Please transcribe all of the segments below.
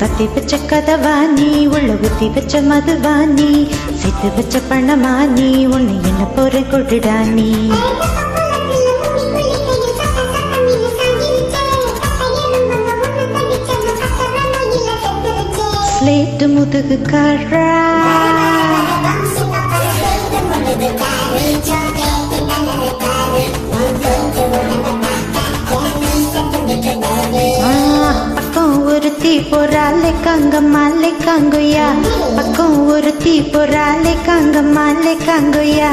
சத்தி வச்ச கதவாணி உள்ள ஊத்தி வச்ச மதுவாணி சித்து வச்ச பணமானி உன்னை என்ன போற கொடுடானி ஸ்லேட்டு முதுகு காரா ஒருத்தி போறாலே காங்கம்மாலே காங்கோயா பக்கம் ஒருத்தி போறாலே காங்கம்மாலே காங்கோயா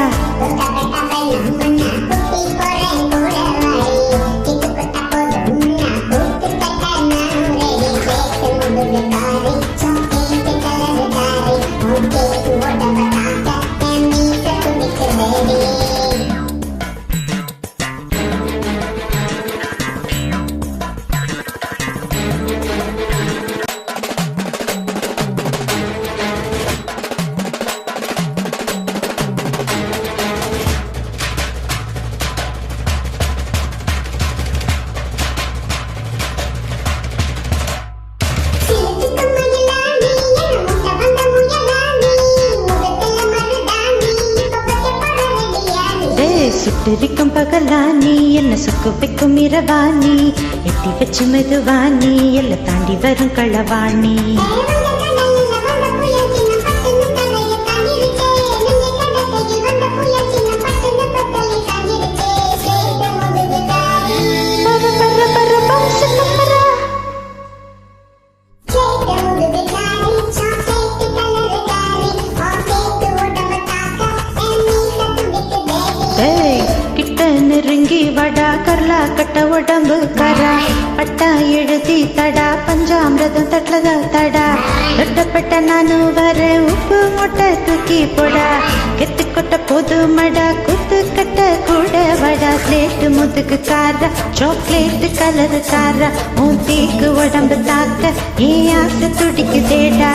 சுட்டிருக்கும் பகலானி என்ன சுக்கு வைக்கும் இரவாணி எட்டி வச்சு மெதுவாணி எல்லாம் தாண்டி வரும் களவாணி நெருங்கி வடா கர்லா கட்ட உடம்பு கரா பட்டா எழுதி தடா பஞ்சாமிரதம் தட்லதா தடா தொட்டப்பட்ட நானும் வர உப்பு மொட்டை தூக்கி போடா கெத்து கொட்ட போது மடா குத்து கட்ட கூட வடா ஸ்லேட்டு முதுகு காரா சாக்லேட்டு கலரு காரா மூத்திக்கு உடம்பு தாக்க ஏன் ஆசை துடிக்குதேடா